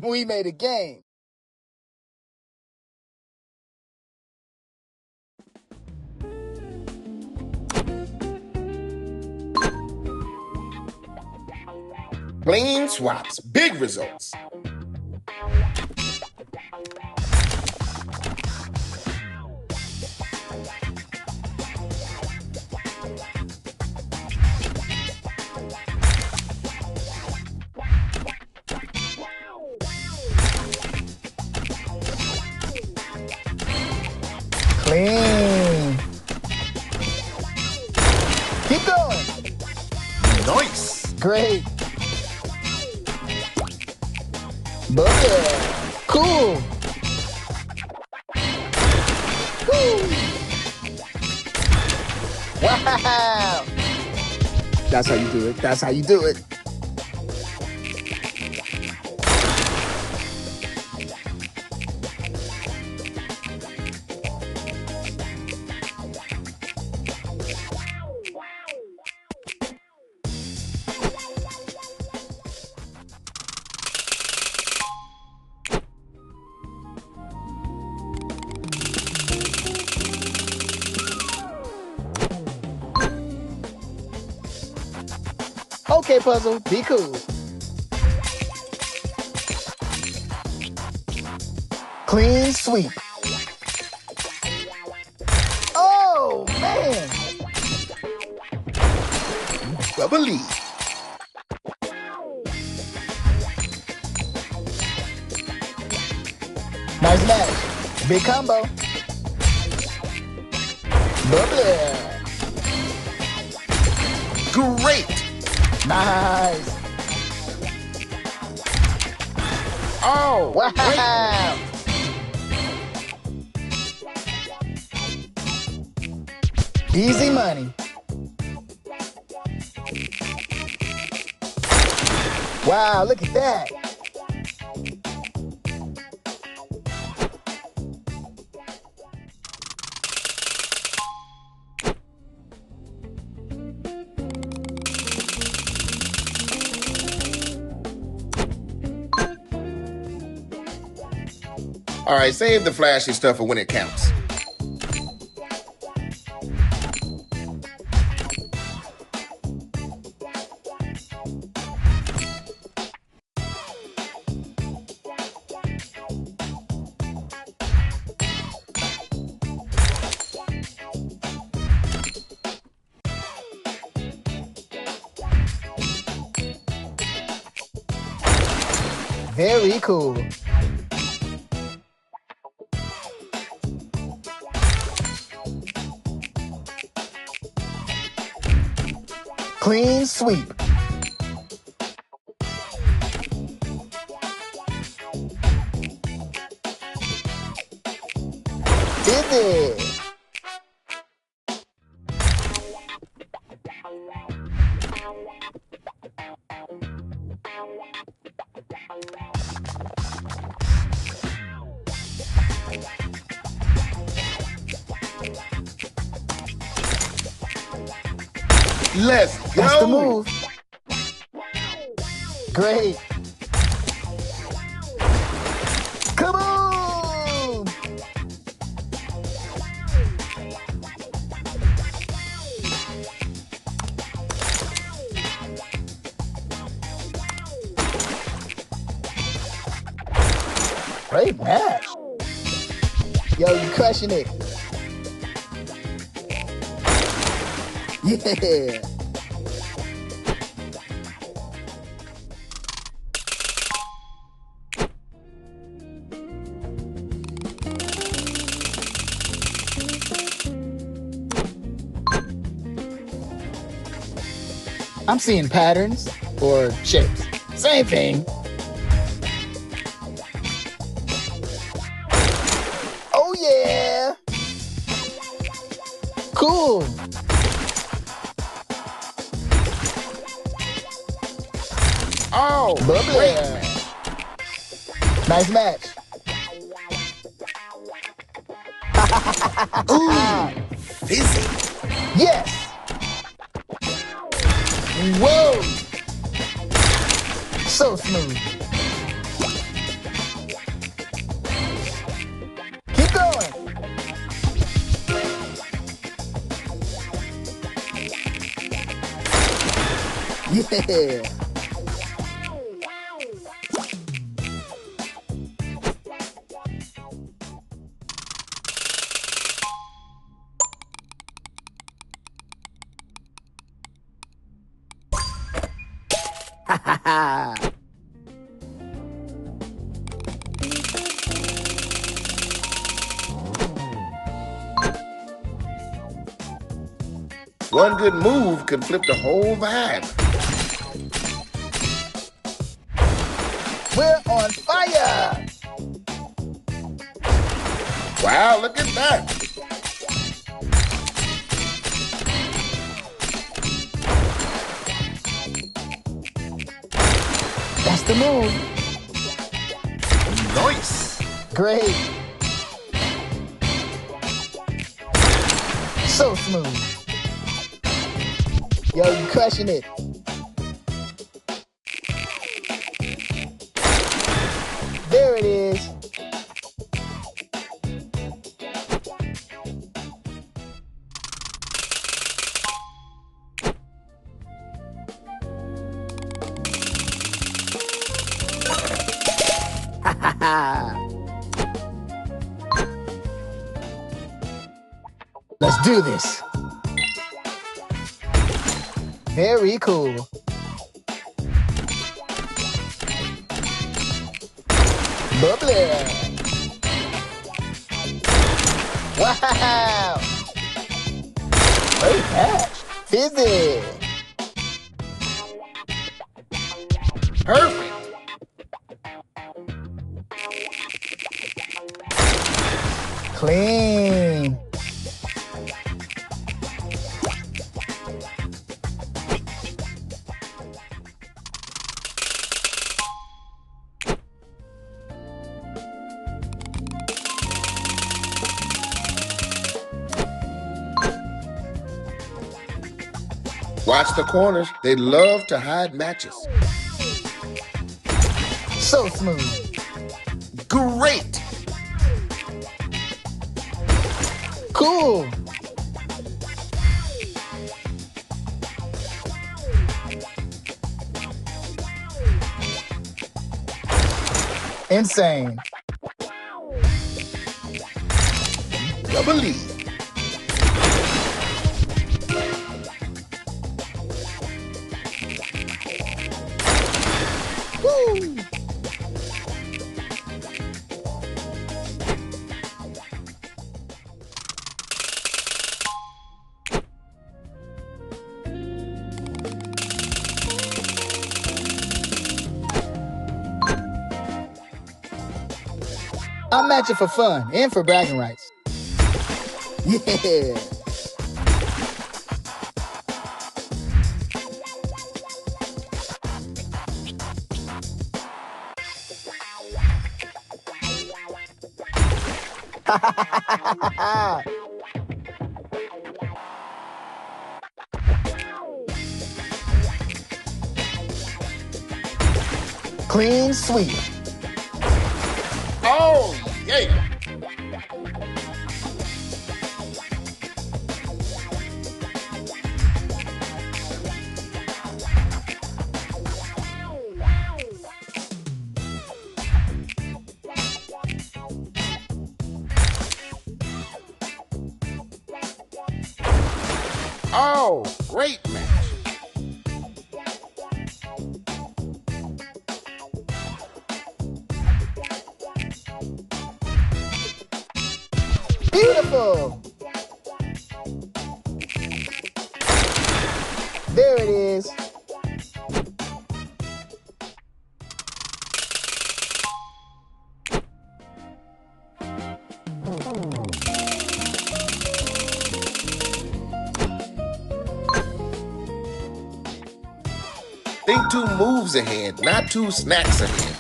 We made a game. Clean swaps, big results. Clean. Keep going. Nice. Great. Booker. Cool. Woo. Wow. That's how you do it. That's how you do it. Okay, puzzle, be cool. Clean sweep. Oh, man. Bubbly. Nice match. Big combo. Bubbly. Great. Nice. Oh, wow. Easy money. Wow, look at that. All right, save the flashy stuff for when it counts. Very cool. Clean sweep. Did it. Let's go. That's the move. Great. Come on. Great match. Yo, you crushing it. Yeah. I'm seeing patterns or shapes. Same thing. Oh yeah. Cool. Oh, Bubbly. Nice match. Ooh, fizzy. Yes. Whoa. So smooth. Yeah. Ha ha ha. One good move could flip the whole vibe. We're on fire. Wow, look at that. That's the move. Nice. Great. So smooth. Yo, you crushing it. There it is. Ha ha ha. Let's do this. Very cool. Bubbly. Wow. Great catch. Fizzy. Perfect. Clean. Watch the corners. They love to hide matches. So smooth. Great. Cool. Insane. Double lead. Woo. I'm matching for fun and for bragging rights. Yeah. Clean sweep. Oh, yeah. Oh, great match. Beautiful. There it is. Think 2 moves ahead, not 2 snacks ahead.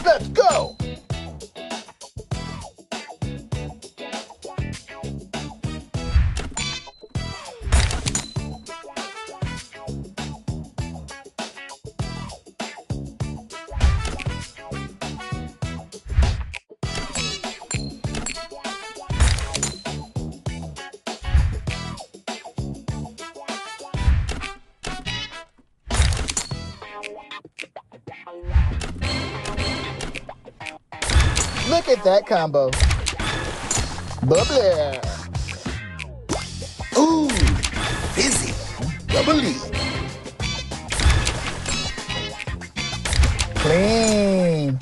Let's go. Look at that combo. Bubbly. Ooh, busy, bubbly. Clean.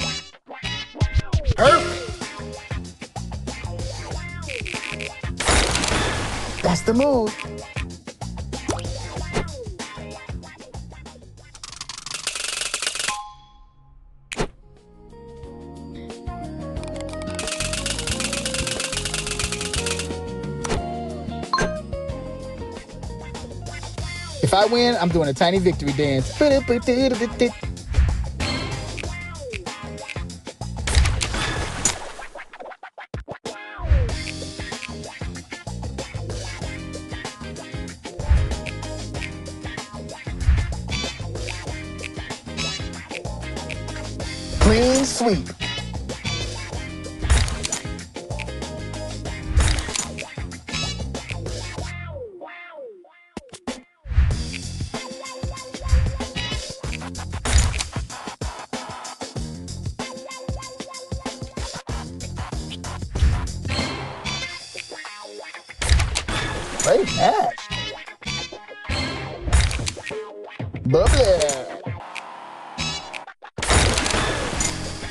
Perfect. That's the move. If I win, I'm doing a tiny victory dance. Clean sweep. Great match. Bubbly.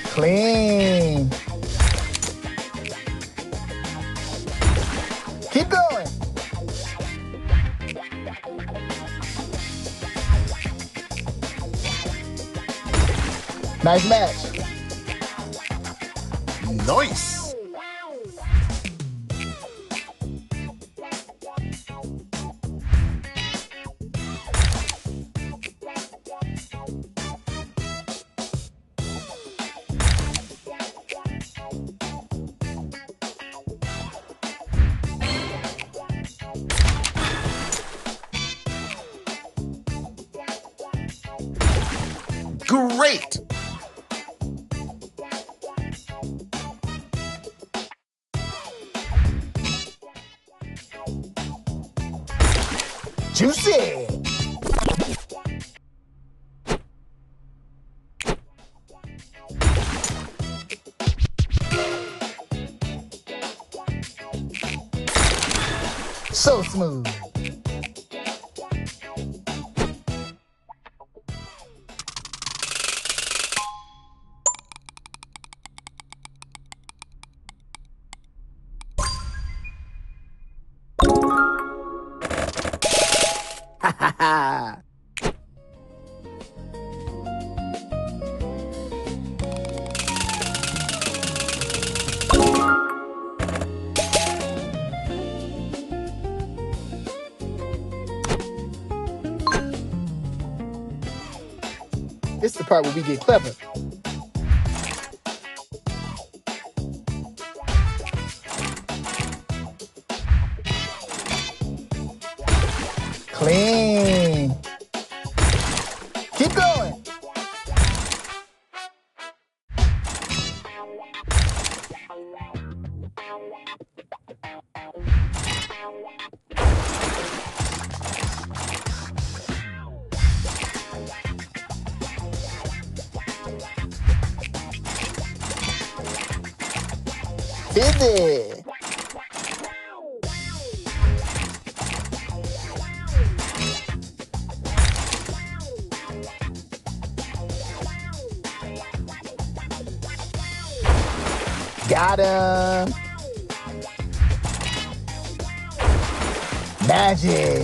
Clean. Keep going. Nice match. Nice. Great. Juicy. So smooth. Ha ha ha. This is the part where we get clever. Clean. Keep going. Busy. Got him. Magic.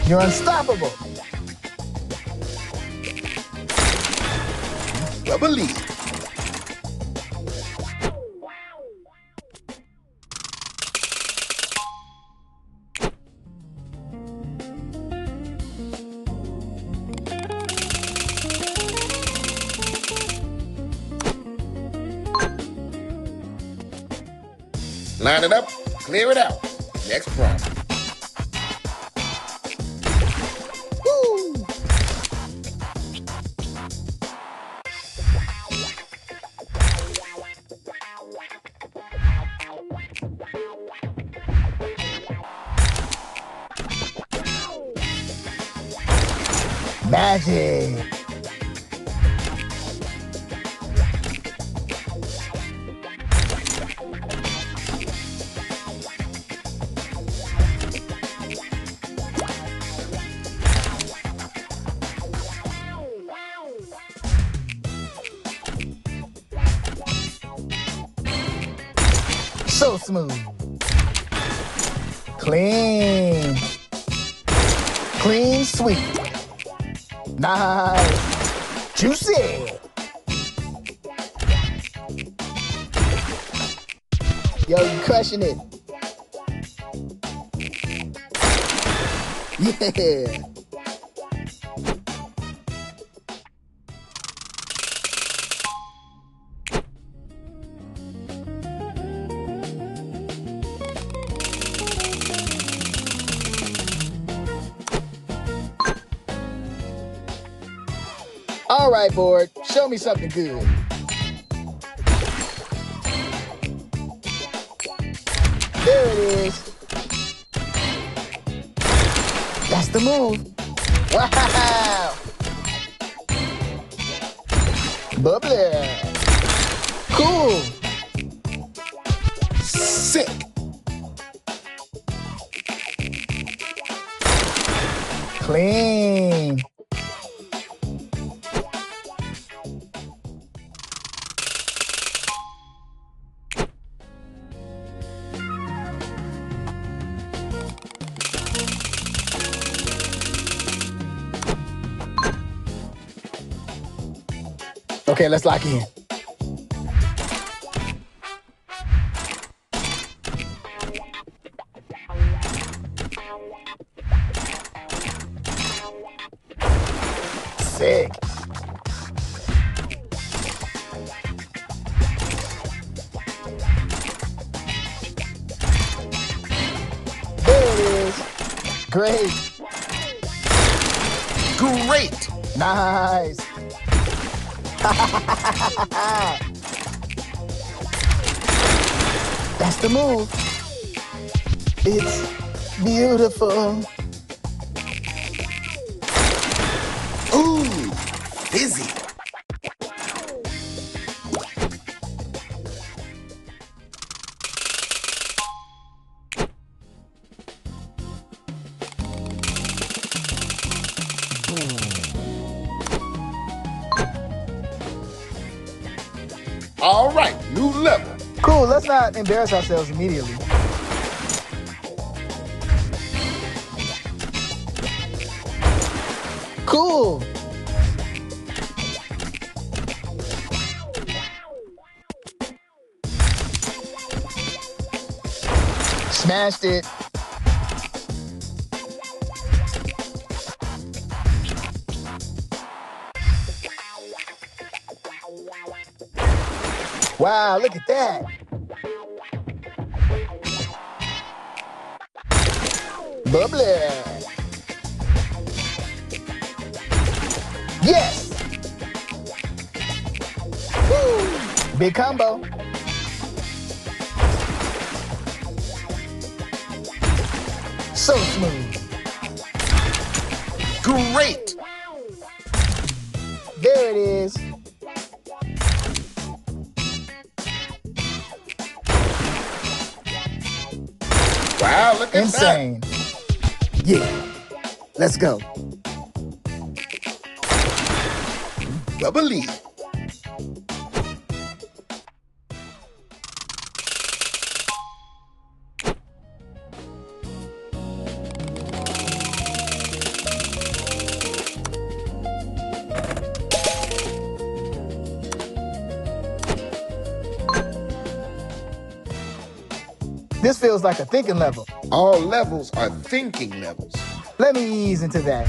You're unstoppable. Bubbly. Line it up, clear it out. Next problem. Woo. Magic. So smooth. Clean. Clean sweep. Nice. Juicy. Yo, you crushing it. Yeah. All right, board. Show me something good. There it is. That's the move. Wow. Bubbly. Cool. Sick. Clean. Okay, let's lock in. Sick. There it is. Great. Great. Nice. That's the move. It's beautiful. Ooh, fizzy. All right, new level. Cool, let's not embarrass ourselves immediately. Cool. Smashed it. Wow, look at that. Bubbly. Yes. Woo. Big combo. So smooth. Great. There it is. Wow, look at Insane. that. Yeah. Let's go. Bubbly. This feels like a thinking level. All levels are thinking levels. Let me ease into that.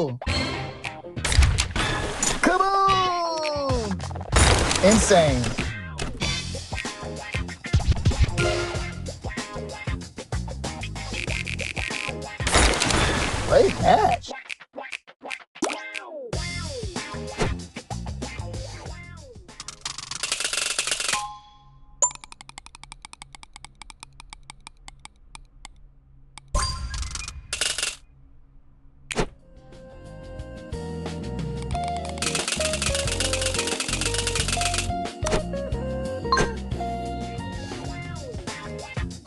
Cool. Kaboom! Insane. Great match.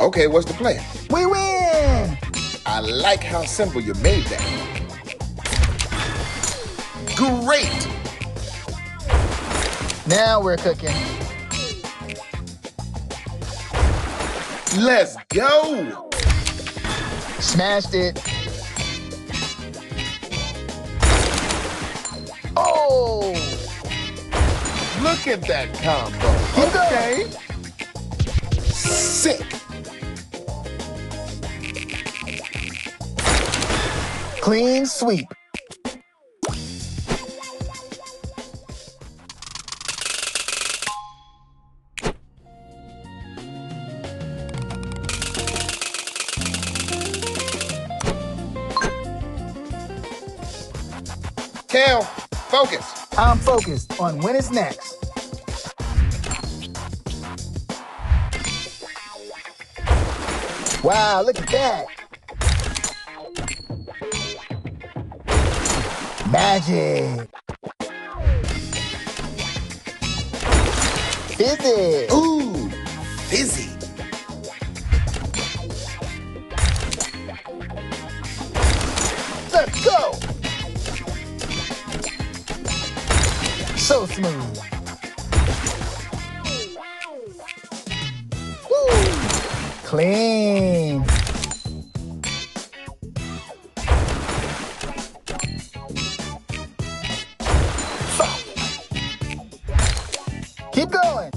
Okay, what's the plan? We win! I like how simple you made that. Great! Now we're cooking. Let's go! Smashed it. Oh! Look at that combo. Keep Okay. Sick. Clean sweep. Cal, focus. I'm focused on when it's next. Wow, look at that. Magic. Fizzy. Ooh, fizzy. Let's go. So smooth. Woo. Clean. Keep going.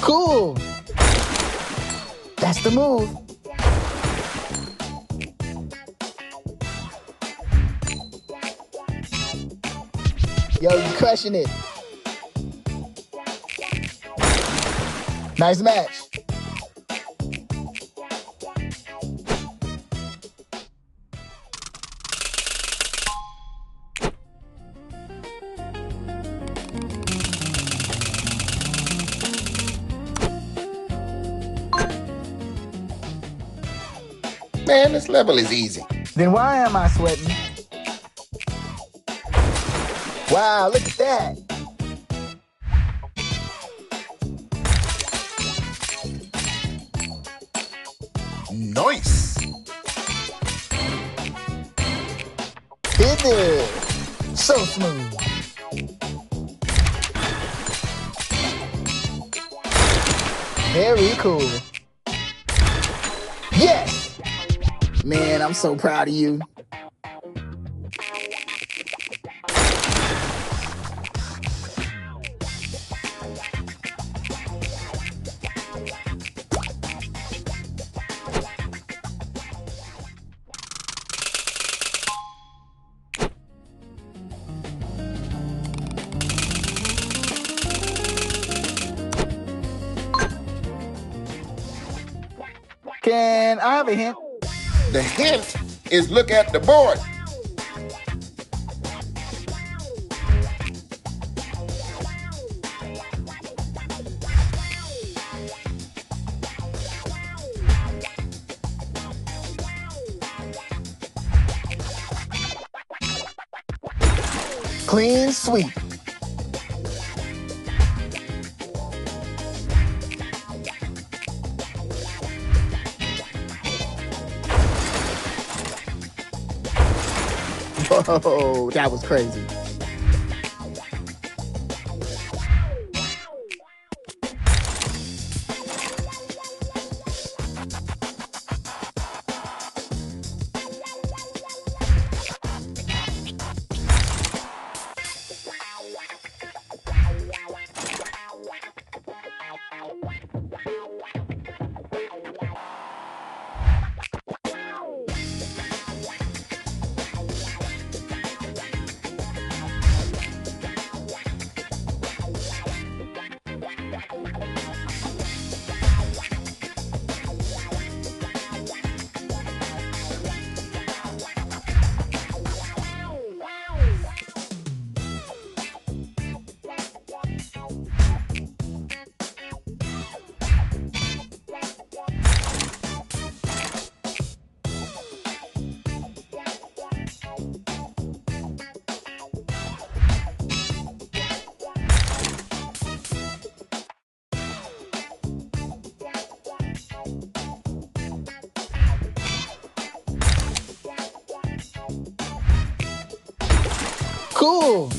Cool. That's the move. Yo, you crushing it. Nice match. Man, this level is easy. Then why am I sweating? Wow, look at that. Nice. Fizzy. So smooth. Very cool. Yes! Man, I'm so proud of you. Can I have a hint? The hint is look at the board. Clean sweep. Whoa, that was crazy. Cool.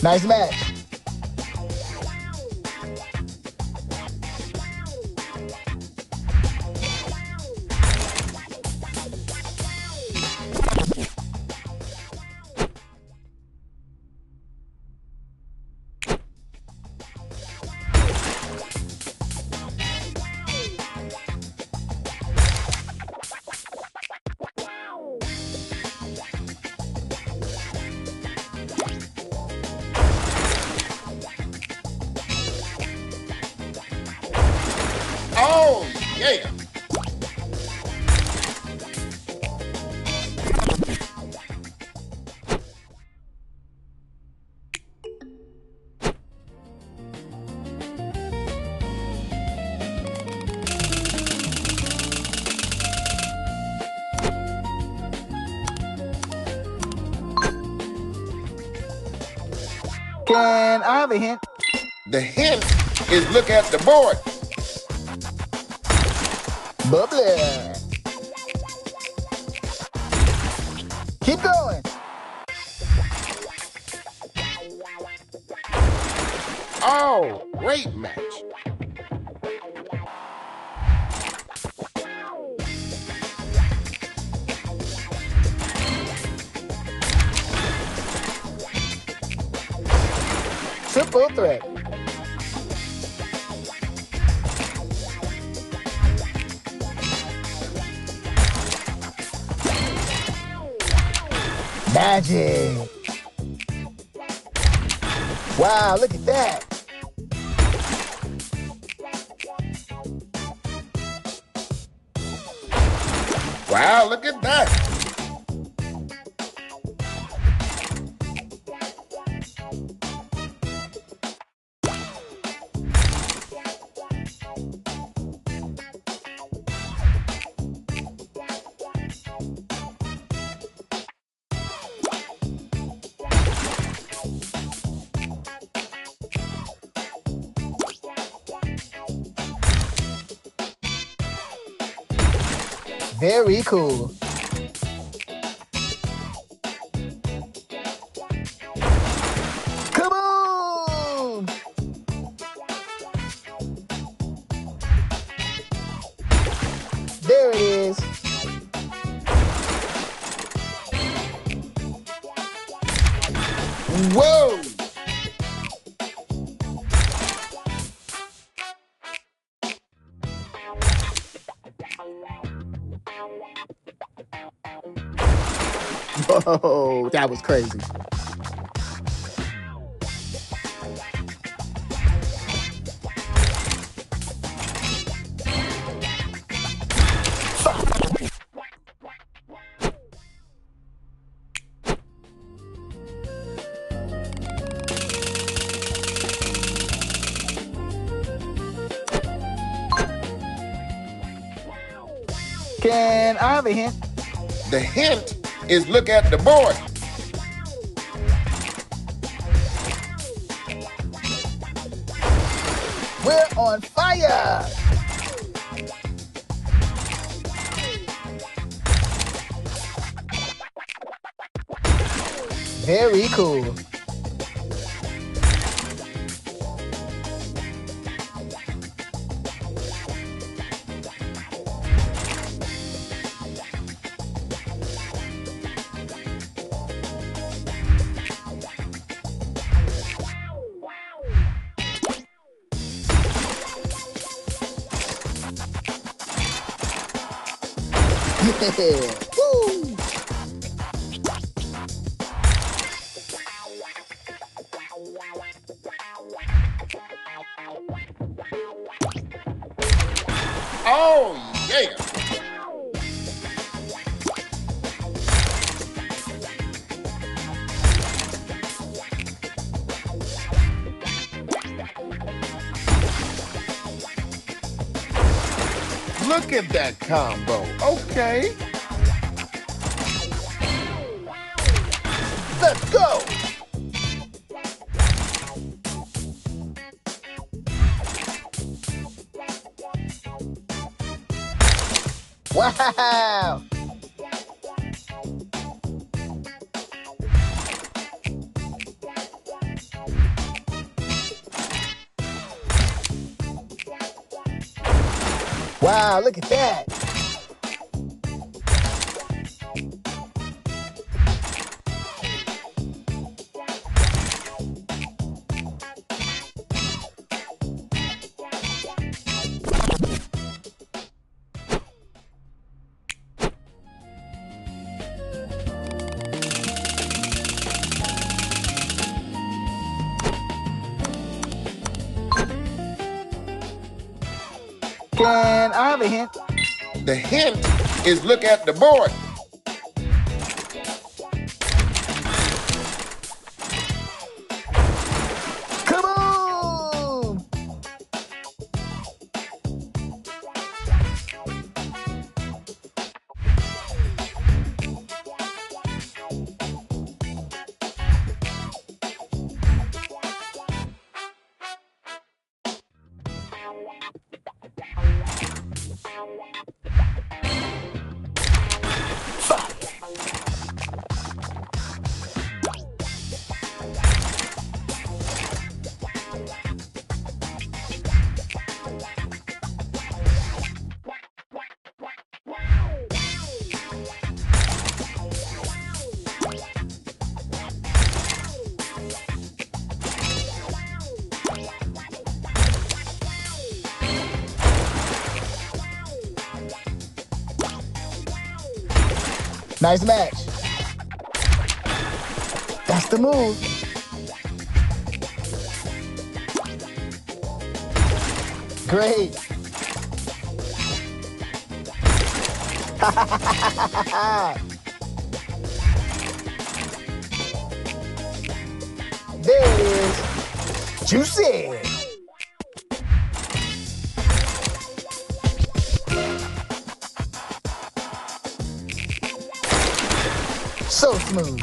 Nice match. Oh, yeah. Can I have a hint? The hint is look at the board. Bubbly. Keep going. Oh, great match. Triple threat. Magic. Wow, look at that. Wow, look at that. Very cool. Kaboom! There it is. Whoa! Whoa, that was crazy. Can I have a hint? The hint is look at the board. We're on fire! Very cool. Yeah. Woo. Oh, yeah. Look at that combo. Okay. Let's go. Wow. Wow, look at that. Can I have a hint? The hint is look at the board. Come on! Nice match. That's the move. Great. There it is. Juicy. So smooth.